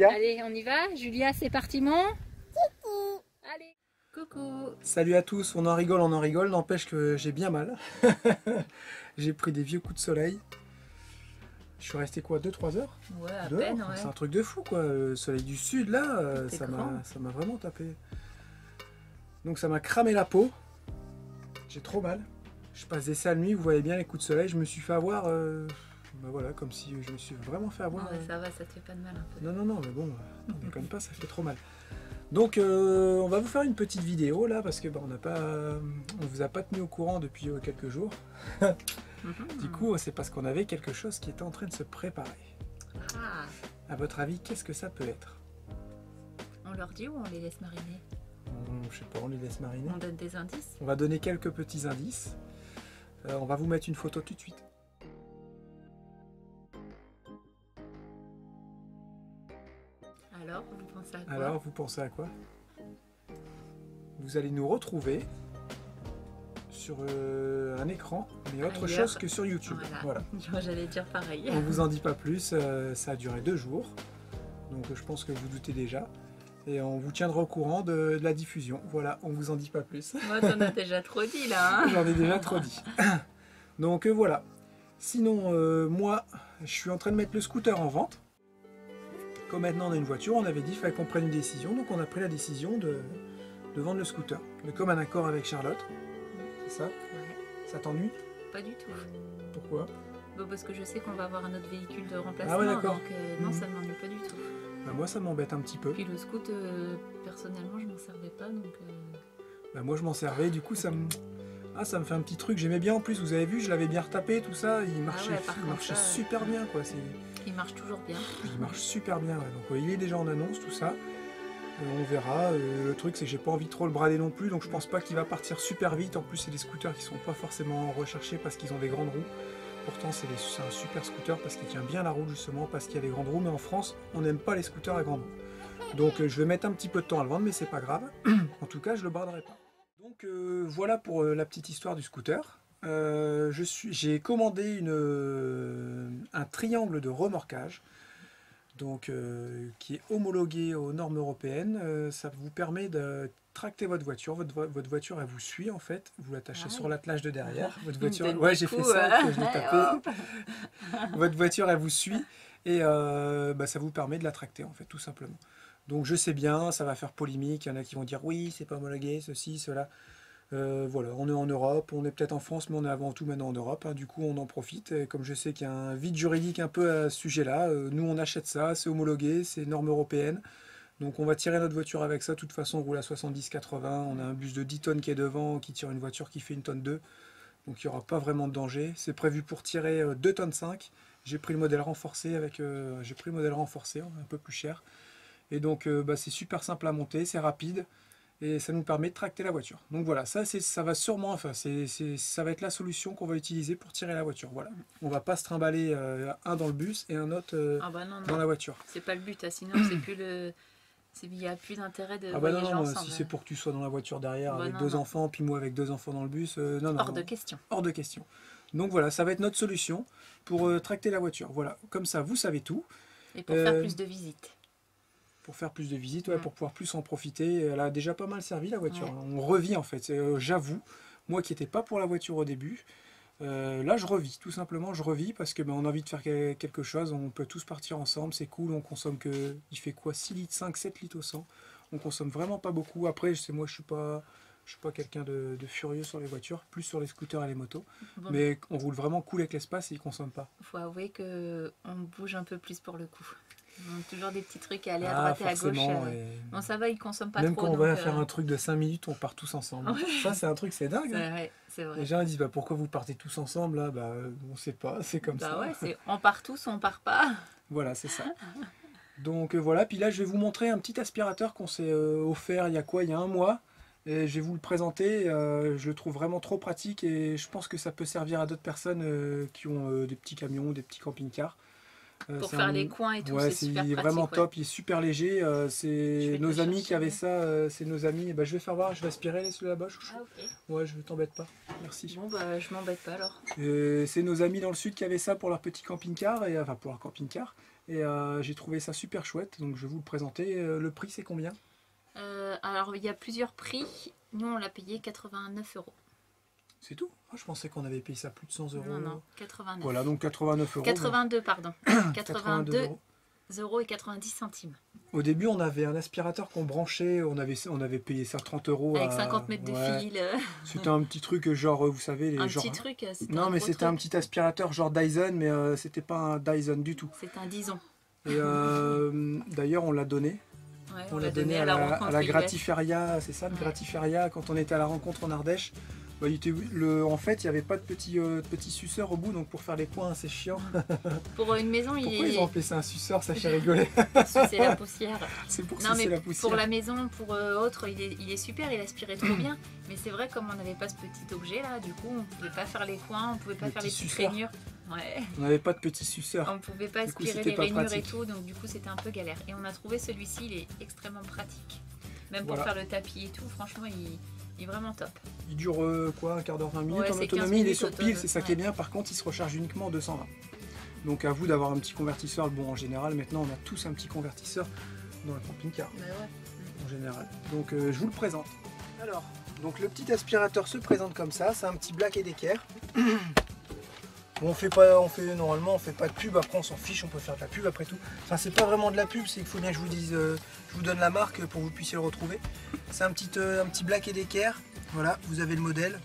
Julia? Allez, on y va. Julia, c'est parti mon Allez, coucou. Salut à tous, on en rigole, n'empêche que j'ai bien mal. J'ai pris des vieux coups de soleil. Je suis resté quoi, 2-3 heures? Ouais, à dehors. peine, ouais. C'est un truc de fou quoi, le soleil du sud là, C'est ça grand. m'a vraiment tapé. Donc ça m'a cramé la peau, j'ai trop mal. Je passe des sales nuits, vous voyez bien les coups de soleil, je me suis fait avoir, bah voilà, comme si je me suis vraiment fait avoir. Ouais, ça va, ça te fait pas de mal un peu. Non, mais bon, on déconne pas, ça fait trop mal. Donc on va vous faire une petite vidéo là, parce que bah, on vous a pas tenu au courant depuis quelques jours. Du coup, c'est parce qu'on avait quelque chose qui était en train de se préparer. Ah, À votre avis, qu'est-ce que ça peut être? on leur dit ou on les laisse mariner? Je sais pas, on les laisse mariner. On donne des indices? On va donner quelques petits indices. On va vous mettre une photo tout de suite. Alors, vous pensez à quoi? Alors, vous pensez à quoi? Vous allez nous retrouver sur un écran, mais autre Ailleurs. chose que sur YouTube. Voilà. Voilà. J'allais dire pareil. On vous en dit pas plus, ça a duré 2 jours. Donc je pense que vous doutez déjà. Et on vous tiendra au courant de la diffusion. Voilà, on vous en dit pas plus. Moi, t'en as déjà trop dit là. Hein. J'en ai déjà trop dit. Donc voilà. Sinon, moi, je suis en train de mettre le scooter en vente. Comme maintenant on a une voiture, on avait dit qu'il fallait qu'on prenne une décision. Donc on a pris la décision de vendre le scooter. De commun accord avec Charlotte. C'est ça? Ouais, Ça t'ennuie? pas du tout. Pourquoi? Bon, parce que je sais qu'on va avoir un autre véhicule de remplacement. Ah ouais, d'accord. Donc non, ça ne m'ennuie pas du tout. Bah, moi ça m'embête un petit peu. Puis le scoot, personnellement, je m'en servais pas, donc... Bah, moi je m'en servais, du coup ça me fait un petit truc. J'aimais bien en plus, vous avez vu, je l'avais bien retapé, tout ça. Il marchait, ouais, par il contre, marchait ça, super bien quoi. Il marche toujours bien. Il marche super bien. Ouais. Donc il est déjà en annonce, tout ça. On verra. Le truc c'est que j'ai pas envie de trop le brader non plus, donc je pense pas qu'il va partir super vite. En plus c'est des scooters qui sont pas forcément recherchés parce qu'ils ont des grandes roues. Pourtant c'est un super scooter parce qu'il tient bien la route justement, parce qu'il y a des grandes roues, mais en France on n'aime pas les scooters à grandes roues. Donc je vais mettre un petit peu de temps à le vendre, mais c'est pas grave. En tout cas je le braderai pas. Donc voilà pour la petite histoire du scooter. J'ai commandé un triangle de remorquage. Donc, qui est homologué aux normes européennes. Ça vous permet de tracter votre voiture. Votre voiture, elle vous suit en fait. Vous l'attachez sur l'attelage de derrière. Votre voiture, ouais, j'ai fait ça, que je l'ai tapé. Votre voiture, elle vous suit et bah, ça vous permet de la tracter en fait, tout simplement. Donc, je sais bien, ça va faire polémique. Il y en a qui vont dire oui, c'est pas homologué, ceci, cela. Voilà, on est en Europe, on est peut-être en France, mais on est avant tout maintenant en Europe. Hein, du coup, on en profite. Et comme je sais qu'il y a un vide juridique un peu à ce sujet-là, nous on achète ça, c'est homologué, c'est normes européennes. Donc on va tirer notre voiture avec ça. De toute façon, on roule à 70-80. On a un bus de 10 tonnes qui est devant, qui tire une voiture qui fait 1 tonne 2. Donc il n'y aura pas vraiment de danger. C'est prévu pour tirer 2 tonnes 5. J'ai pris le modèle renforcé un peu plus cher. Et donc bah, c'est super simple à monter, c'est rapide. Et ça nous permet de tracter la voiture. Donc voilà, ça va sûrement, enfin, ça va être la solution qu'on va utiliser pour tirer la voiture. Voilà, on va pas se trimballer un dans le bus et un autre dans la voiture. C'est pas le but, hein. Sinon c'est plus le, il n'y a plus d'intérêt de voyager ensemble. Si c'est pour que tu sois dans la voiture derrière avec non, 2 enfants, puis moi avec 2 enfants dans le bus, non. Hors de question. Hors de question. Donc voilà, ça va être notre solution pour tracter la voiture. Voilà, comme ça vous savez tout. Et pour faire plus de visites. Pour faire plus de visites, ouais, pour pouvoir plus en profiter. Elle a déjà pas mal servi la voiture. Ouais. On revit en fait. J'avoue, moi qui n'étais pas pour la voiture au début, là je revis, tout simplement je revis parce que ben, on a envie de faire quelque chose, on peut tous partir ensemble, c'est cool, on consomme que, il fait quoi, 6 litres, 5, 7 litres au 100. On consomme vraiment pas beaucoup. Après, moi je suis pas quelqu'un de furieux sur les voitures, plus sur les scooters et les motos. Bon. Mais on roule vraiment cool avec l'espace et ils consomment pas. Il faut avouer qu'on bouge un peu plus pour le coup. Donc, toujours des petits trucs à aller à droite et à gauche. Bon, ça va, ils consomment pas même trop. Même quand on va faire un truc de 5 minutes, on part tous ensemble. Ouais. Ça, c'est un truc, c'est dingue. Ouais, c'est vrai. Les gens disent, bah, pourquoi vous partez tous ensemble là? Bah, on sait pas, c'est comme ça. Ouais, on part tous, on part pas. Voilà, c'est ça. Donc voilà, puis là, je vais vous montrer un petit aspirateur qu'on s'est offert il y a 1 mois. Et je vais vous le présenter. Je le trouve vraiment trop pratique et je pense que ça peut servir à d'autres personnes qui ont des petits camions, des petits camping-cars. Pour faire les coins et tout, ouais, c'est super pratique. Vraiment top, il est super léger. C'est nos amis qui avaient ça, c'est nos amis. Bah, je vais faire voir, je vais aspirer les là-bas. Ah ok. Ouais, je ne t'embête pas, merci. Bon bah je m'embête pas alors. C'est nos amis dans le sud qui avaient ça pour leur petit camping-car, enfin pour leur camping-car. Et j'ai trouvé ça super chouette, donc je vais vous le présenter. Le prix c'est combien? Alors il y a plusieurs prix, nous on l'a payé 89 €. C'est tout? Je pensais qu'on avait payé ça plus de 100 €. Non, 89. Voilà, donc 89 €. 82, pardon. 82 € et 90 centimes. Au début, on avait un aspirateur qu'on branchait, on avait payé ça 30 €. Avec 50 mètres de fil. C'était un petit truc genre, vous savez... Petit truc, non, mais c'était un petit aspirateur genre Dyson, mais c'était pas un Dyson du tout. C'est un Dyson. Et d'ailleurs, on l'a donné. Ouais, on l'a donné à la Gratiferia, c'est ça, le Gratiferia, quand on était à la rencontre en Ardèche. Bah, en fait, il n'y avait pas de petit suceur au bout, donc pour faire les coins, c'est chiant. Pour une maison, pourquoi ils ont appelé ça un suceur? Ça fait rigoler. C'est la poussière. C'est pour ça, c'est la poussière. Pour la maison, pour autre, il est super, il aspirait trop bien. Mais c'est vrai, comme on n'avait pas ce petit objet là, du coup, on ne pouvait pas faire les coins, on ne pouvait pas faire les petites rainures. Ouais. On n'avait pas de petit suceur. On ne pouvait pas aspirer les rainures et tout, donc du coup, c'était un peu galère. Et on a trouvé celui-ci, il est extrêmement pratique. Même pour faire le tapis et tout, franchement, il est vraiment top. Il dure quoi, un quart d'heure, 20 minutes en autonomie, il est sur pile, c'est ça qui est bien. Par contre, il se recharge uniquement en 220. Donc à vous d'avoir un petit convertisseur. Bon, en général, maintenant, on a tous un petit convertisseur dans le camping-car. En général. Donc je vous le présente. Alors, donc le petit aspirateur se présente comme ça. C'est un petit Black & Decker. Bon, normalement, on fait pas de pub. Après, on s'en fiche, on peut faire de la pub après tout. Enfin, c'est pas vraiment de la pub, c'est qu'il faut bien que je vous dise, je vous donne la marque pour que vous puissiez le retrouver. C'est un petit Black & Decker. Voilà, vous avez le modèle.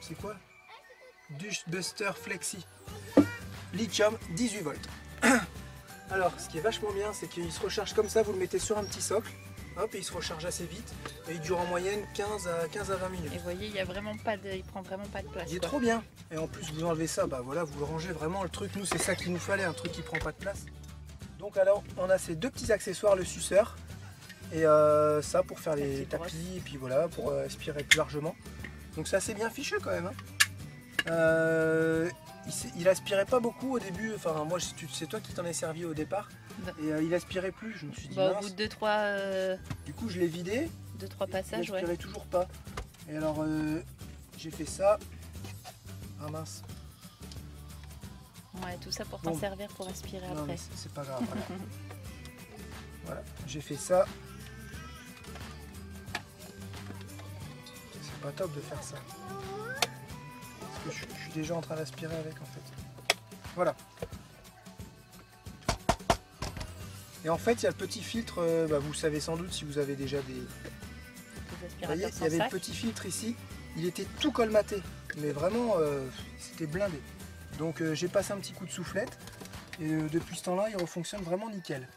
C'est quoi? Dustbuster Flexi. Lithium, 18 volts. Alors, ce qui est vachement bien, c'est qu'il se recharge comme ça. Vous le mettez sur un petit socle. Hop, et il se recharge assez vite. Et il dure en moyenne 15 à 20 minutes. Et vous voyez, il prend vraiment pas de place. Il est trop bien. Et en plus, vous enlevez ça, bah voilà, vous le rangez vraiment. Le truc, nous, c'est ça qu'il nous fallait, un truc qui prend pas de place. Donc alors, on a ces deux petits accessoires, le suceur. Et ça pour faire les tapis, et puis voilà, pour aspirer plus largement. Donc c'est assez bien fichu quand même. Hein. Il aspirait pas beaucoup au début, enfin moi c'est toi qui t'en es servi au départ. Et il aspirait plus, je me suis dit au bout de 2-3... Du coup je l'ai vidé. 2-3 passages, il aspirait toujours pas. Et alors j'ai fait ça. Ah mince. Ouais, tout ça pour t'en servir pour aspirer après. C'est pas grave, voilà. Voilà, j'ai fait ça. C'est pas top de faire ça. Parce que je suis déjà en train d'aspirer avec en fait. Voilà. Et en fait, il y a le petit filtre, vous savez sans doute si vous avez déjà des... Vous voyez, il y avait le petit filtre ici, il était tout colmaté. Mais vraiment, c'était blindé. Donc j'ai passé un petit coup de soufflette. Et depuis ce temps-là, il refonctionne vraiment nickel.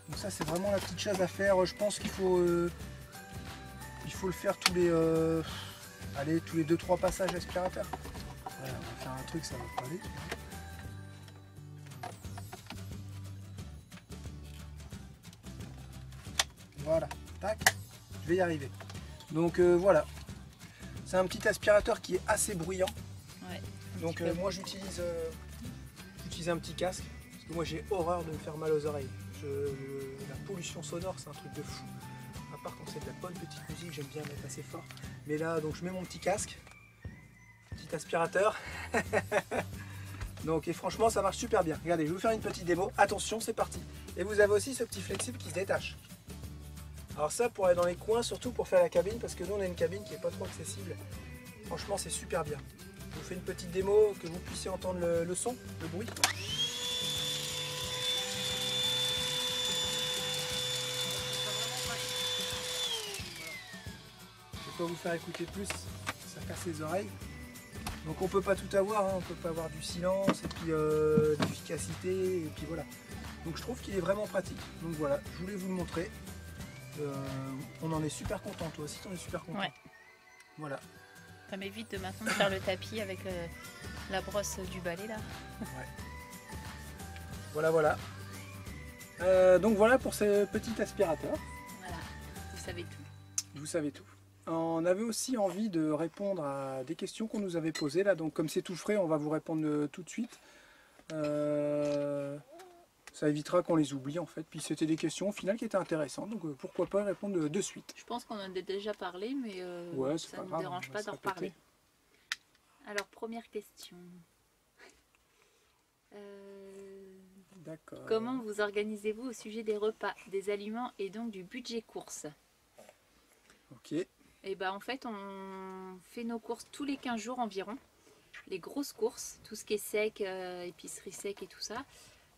Donc ça, c'est vraiment la petite chose à faire. Je pense qu'il faut... il faut le faire tous les 2-3 passages aspirateur. Voilà, on va faire un truc, ça va pas aller. Voilà, tac, je vais y arriver. Donc voilà, c'est un petit aspirateur qui est assez bruyant. Ouais, donc moi j'utilise un petit casque, parce que moi j'ai horreur de me faire mal aux oreilles. La pollution sonore, c'est un truc de fou. À part quand c'est de la bonne petite musique, j'aime bien mettre assez fort. Mais là, donc je mets mon petit casque, petit aspirateur. Donc et franchement, ça marche super bien. Regardez, je vais vous faire une petite démo. Attention, c'est parti. Et vous avez aussi ce petit flexible qui se détache. Alors ça, pour aller dans les coins, surtout pour faire la cabine, parce que nous, on a une cabine qui n'est pas trop accessible. Franchement, c'est super bien. Je vous fais une petite démo, que vous puissiez entendre le son, le bruit. Vous faire écouter plus, ça casse les oreilles. Donc on peut pas tout avoir, hein. On peut pas avoir du silence et puis l'efficacité et puis voilà. Donc je trouve qu'il est vraiment pratique. Donc voilà, je voulais vous le montrer. On en est super content, toi aussi t'en es super content. Ouais. Voilà. Ça m'évite de maintenant de faire le tapis avec la brosse du balai là. Ouais. Voilà. Donc voilà pour ce petit aspirateur. Voilà, vous savez tout. Vous savez tout. On avait aussi envie de répondre à des questions qu'on nous avait posées là, donc comme c'est tout frais, on va vous répondre tout de suite. Ça évitera qu'on les oublie en fait. Puis c'était des questions au final qui étaient intéressantes, donc pourquoi pas répondre de suite. Je pense qu'on en a déjà parlé, mais ouais, ça ne nous me dérange pas d'en reparler. Alors, première question. D'accord. Comment vous organisez-vous au sujet des repas, des aliments et donc du budget course? Ok. Et ben en fait, on fait nos courses tous les 15 jours environ. Les grosses courses, tout ce qui est sec, épicerie sec et tout ça.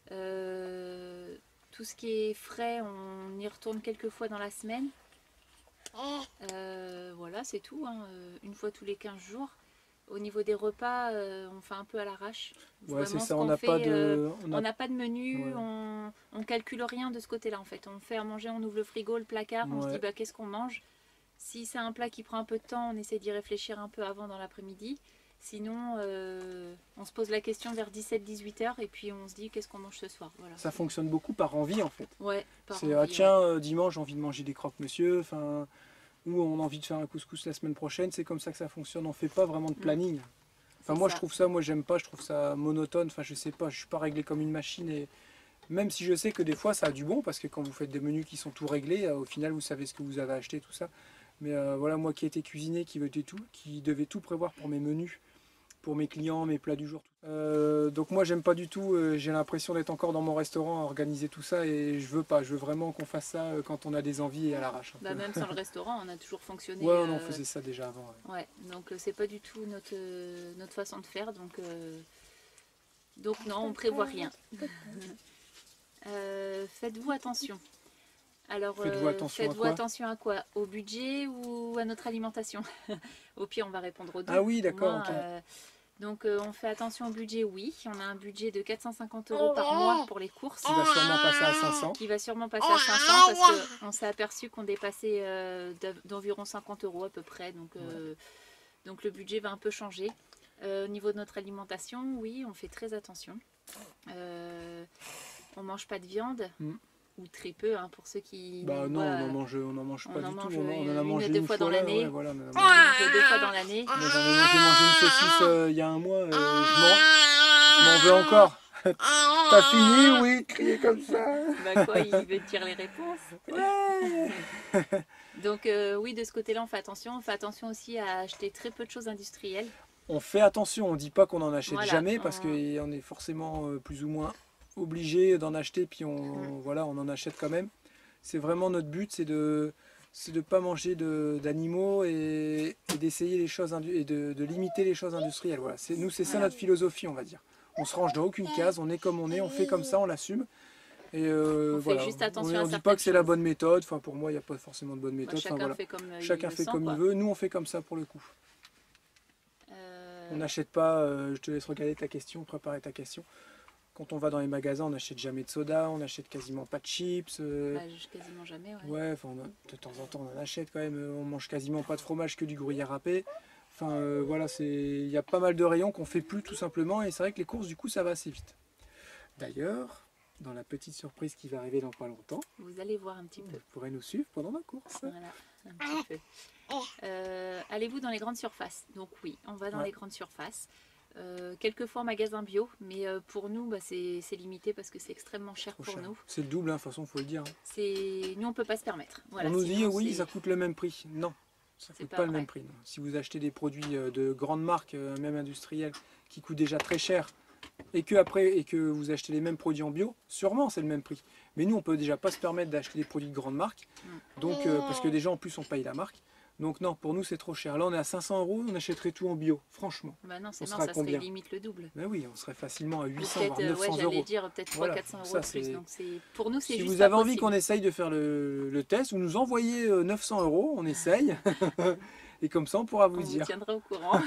Tout ce qui est frais, on y retourne quelques fois dans la semaine. Voilà, c'est tout, hein, une fois tous les 15 jours. Au niveau des repas, on fait un peu à l'arrache. Ouais, c'est ça, on n'a pas de... On n'a pas de menu, ouais. on calcule rien de ce côté-là en fait. On fait à manger, on ouvre le frigo, le placard, on se dit bah, qu'est-ce qu'on mange. Si c'est un plat qui prend un peu de temps, on essaie d'y réfléchir un peu avant dans l'après-midi. Sinon, on se pose la question vers 17-18 h et puis on se dit qu'est-ce qu'on mange ce soir. Voilà. Ça fonctionne beaucoup par envie en fait. Ouais, par envie. C'est tiens, dimanche j'ai envie de manger des croque-monsieur, enfin, ou on a envie de faire un couscous la semaine prochaine, c'est comme ça que ça fonctionne. On fait pas vraiment de planning. Enfin moi je trouve ça, moi j'aime pas, je trouve ça monotone, enfin je sais pas, je suis pas réglé comme une machine et même si je sais que des fois ça a du bon parce que quand vous faites des menus qui sont tout réglés, au final vous savez ce que vous avez acheté, tout ça. Mais voilà, moi qui étais cuisinier, qui devait tout prévoir pour mes menus, pour mes clients, mes plats du jour. Donc moi j'aime pas du tout, j'ai l'impression d'être encore dans mon restaurant à organiser tout ça et je veux pas, je veux vraiment qu'on fasse ça quand on a des envies et à l'arrache. Bah, même sans le restaurant, on a toujours fonctionné. Ouais, on faisait ça déjà avant. Ouais, donc c'est pas du tout notre façon de faire, donc non, on prévoit rien. Faites-vous attention. Alors, faites-vous attention à quoi? Au budget ou à notre alimentation? Au pire, on va répondre aux deux. Ah oui, d'accord. Donc, on fait attention au budget, oui. On a un budget de 450 € par mois pour les courses. Qui va sûrement passer à 500. Qui va sûrement passer à 500 parce qu'on s'est aperçu qu'on dépassait d'environ 50 € à peu près. Donc, le budget va un peu changer. Au niveau de notre alimentation, oui, on fait très attention. On mange pas de viande. Ou très peu, hein, pour ceux qui... Bah non, on en mange pas du tout. On en a mangé une fois dans l'année. Voilà, on en mange 2 fois dans l'année. Moi j'en ai mangé une saucisse il y a un mois, je m'en veux encore. T'as fini? Oui, crier comme ça. Bah quoi, il veut dire les réponses. Ouais. Donc oui, de ce côté-là, on fait attention. On fait attention aussi à acheter très peu de choses industrielles. On fait attention, on dit pas qu'on en achète jamais parce qu'on est forcément plus ou moins obligé d'en acheter, puis voilà, on en achète quand même. C'est vraiment notre but, c'est de pas manger d'animaux et d'essayer les choses et de limiter les choses industrielles. Voilà, nous c'est ça notre philosophie, on va dire. On se range dans aucune case, on est comme on est, on fait comme ça, on l'assume. Et voilà, fait juste attention on ne dit pas que c'est la bonne méthode. Enfin, pour moi, il n'y a pas forcément de bonne méthode. Chacun fait comme il veut. Nous, on fait comme ça pour le coup. On n'achète pas. Je te laisse regarder ta question, préparer ta question. Quand on va dans les magasins, on n'achète jamais de soda, on n'achète quasiment pas de chips. Quasiment jamais, ouais. Ouais, enfin, de temps en temps, on en achète quand même. On mange quasiment pas de fromage, que du gruyère râpé. Enfin, voilà, il y a pas mal de rayons qu'on fait plus, tout simplement. Et c'est vrai que les courses, du coup, ça va assez vite. D'ailleurs, dans la petite surprise qui va arriver dans pas longtemps, vous allez voir un petit peu. Vous pourrez nous suivre pendant la course. Voilà, un petit peu. Allez-vous dans les grandes surfaces? Donc oui, on va dans les grandes surfaces. Quelquefois en magasin bio, mais pour nous c'est limité parce que c'est extrêmement cher pour nous. C'est le double, de toute façon, il faut le dire. Nous on peut pas se permettre. Voilà, on nous dit oui, ça coûte le même prix. Non, ça ne coûte pas le même prix. Non. Si vous achetez des produits de grandes marques, même industrielles, qui coûtent déjà très cher, et que vous achetez les mêmes produits en bio, sûrement c'est le même prix. Mais nous on peut déjà pas se permettre d'acheter des produits de grandes marques, donc parce que déjà en plus on paye la marque. Donc non, pour nous c'est trop cher. Là on est à 500 €, on achèterait tout en bio, franchement. Bah non, ça serait limite le double. Mais oui, on serait facilement à 800 voire 900 €. J'allais dire peut-être 300-400 € de plus. Donc pour nous c'est juste. Si vous avez envie qu'on essaye de faire le test, vous nous envoyez 900 €, on essaye. Et comme ça on pourra vous dire. On vous tiendra au courant.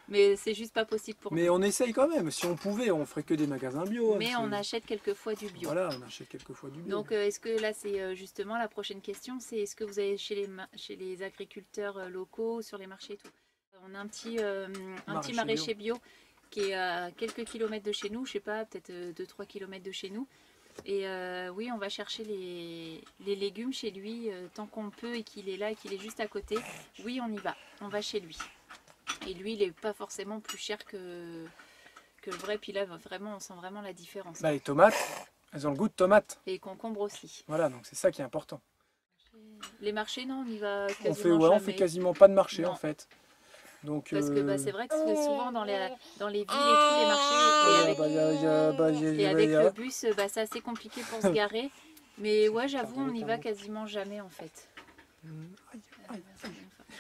Mais c'est juste pas possible pour nous. Mais on essaye quand même. Si on pouvait, on ferait que des magasins bio. Mais on achète quelquefois du bio. Voilà, on achète quelquefois du bio. Donc est-ce que là c'est justement la prochaine question, c'est est-ce que vous allez chez les agriculteurs locaux, sur les marchés et tout? On a un petit maraîcher bio qui est à quelques kilomètres de chez nous, je sais pas, peut-être 2-3 kilomètres de chez nous. Et oui, on va chercher les légumes chez lui tant qu'on peut et qu'il est là et qu'il est juste à côté. Oui, on y va, on va chez lui. Et lui, il n'est pas forcément plus cher que que le vrai. Puis là, vraiment, on sent vraiment la différence. Bah, les tomates, elles ont le goût de tomate. Et les concombres aussi. Voilà, donc c'est ça qui est important. Les marchés, non, on y va quasiment on fait quasiment pas de marché non. en fait. Donc, parce que bah, c'est vrai que souvent dans les villes et tout, les marchés, et avec le bus, bah, c'est assez compliqué pour se garer. Mais ouais, j'avoue, on n'y va quasiment jamais en fait.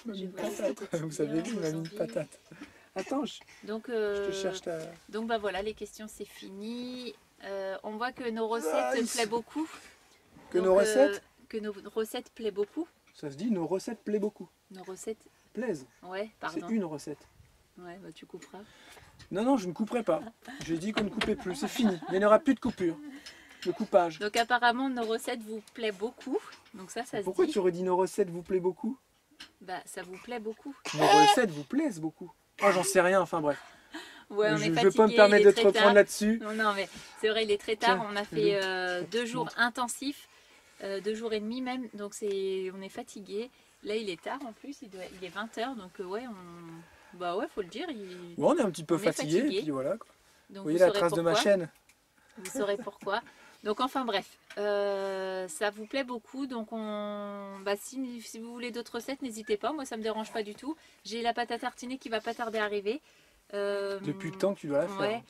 Vous avez vu, il m'a mis une patate. Attends, donc, je te cherche ta... Donc bah voilà, les questions c'est fini. On voit que nos recettes plaisent beaucoup. Que nos recettes plaisent beaucoup. Ça se dit, nos recettes plaisent beaucoup. Nos recettes plaisent. Ouais, pardon. C'est une recette. Ouais, bah tu couperas. Non, je ne couperai pas. J'ai dit qu'on ne coupait plus, c'est fini. Il n'y aura plus de coupure. Le coupage. Donc apparemment, nos recettes vous plaisent beaucoup. Donc ça se dit. Pourquoi tu redis nos recettes vous plaisent beaucoup? Bah ça vous plaît beaucoup. Nos recettes vous plaisent beaucoup. Oh, j'en sais rien, enfin bref. Ouais, on est fatigué, je ne peux pas me permettre de te reprendre là-dessus. Non, mais c'est vrai, il est très tard. On a fait 2 jours intensifs, 2 jours et demi même. Donc on est fatigué. Là, il est tard en plus. Il est 20 h. Donc ouais, bah ouais, faut le dire. Ouais, on est un petit peu fatigué. Et puis voilà. Quoi. Donc, vous voyez la trace de ma chaîne. Vous saurez pourquoi. Donc enfin bref, ça vous plaît beaucoup. Donc bah, si vous voulez d'autres recettes, n'hésitez pas. Moi, ça me dérange pas du tout. J'ai la pâte à tartiner qui va pas tarder à arriver. Depuis le temps que tu dois la faire. Ouais.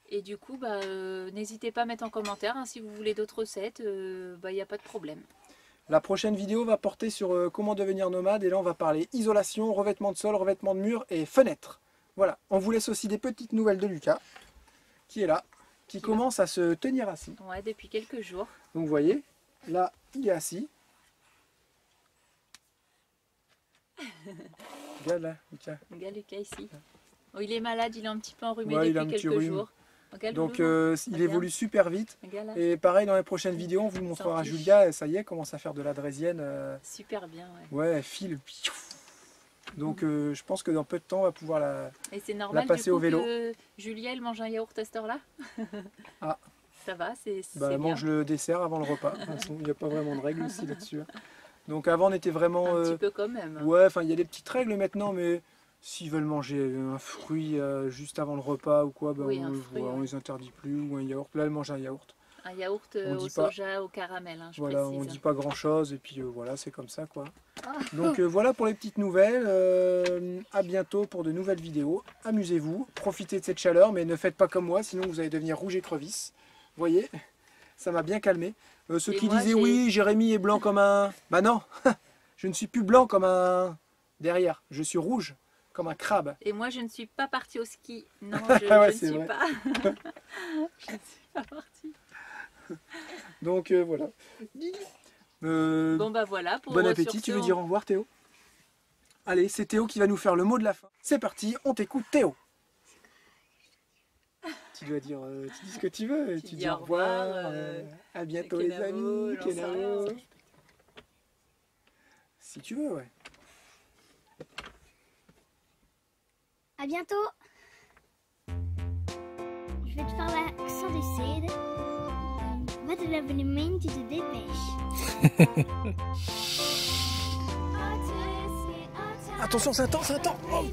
Et du coup, bah, n'hésitez pas à mettre en commentaire hein, si vous voulez d'autres recettes. Bah, y a pas de problème. La prochaine vidéo va porter sur comment devenir nomade. Et là, on va parler isolation, revêtement de sol, revêtement de mur et fenêtres. Voilà. On vous laisse aussi des petites nouvelles de Lucas, qui est là. Qui commence à se tenir assis. Ouais, depuis quelques jours. Donc vous voyez, là, il est assis. Regarde là, Lucas. Regarde Lucas ici. Oh, il est malade, il est un petit peu enrhumé depuis quelques jours. Regarde, donc il évolue super vite. Et pareil, dans les prochaines vidéos, on vous montrera Julia. Et ça y est, elle commence à faire de la draisienne. Super bien, ouais. Ouais, elle file. Donc je pense que dans peu de temps, on va pouvoir la passer au vélo. Que Julia, elle mange un yaourt à cette heure-là. Ah. Ça va, c'est bah, elle mange le dessert avant le repas. De toute façon, il n'y a pas vraiment de règles aussi là-dessus. Donc avant, on était vraiment... Un petit peu quand même. Ouais, enfin, il y a des petites règles maintenant, mais s'ils veulent manger un fruit juste avant le repas ou quoi, bah, oui, on les interdit plus. Ou un yaourt. Là, elle mange un yaourt. Un yaourt au soja, au caramel, hein, je voilà, précise. on dit pas grand chose et puis voilà, c'est comme ça quoi. Donc voilà pour les petites nouvelles. À bientôt pour de nouvelles vidéos. Amusez-vous, profitez de cette chaleur, mais ne faites pas comme moi, sinon vous allez devenir rouge écrevisse. Vous voyez, ça m'a bien calmé. Ceux qui disaient oui, Jérémy est blanc comme un... Bah non, je ne suis plus blanc comme un... Derrière, je suis rouge comme un crabe. Et moi je ne suis pas partie au ski. Non, je ne suis pas. Je ne suis pas partie. Donc voilà. Bon bah voilà. Bon appétit, tu veux dire au revoir Théo? Allez, c'est Théo qui va nous faire le mot de la fin. C'est parti, on t'écoute Théo. Tu dois dire, tu dis ce que tu veux, tu dis au revoir, à bientôt les amis, Kenavo. Si tu veux, ouais. À bientôt. Je vais te faire l'accent du sud. Wat een evenementje de dépêche. Attention, c'est un temps, c'est un temps. Oh,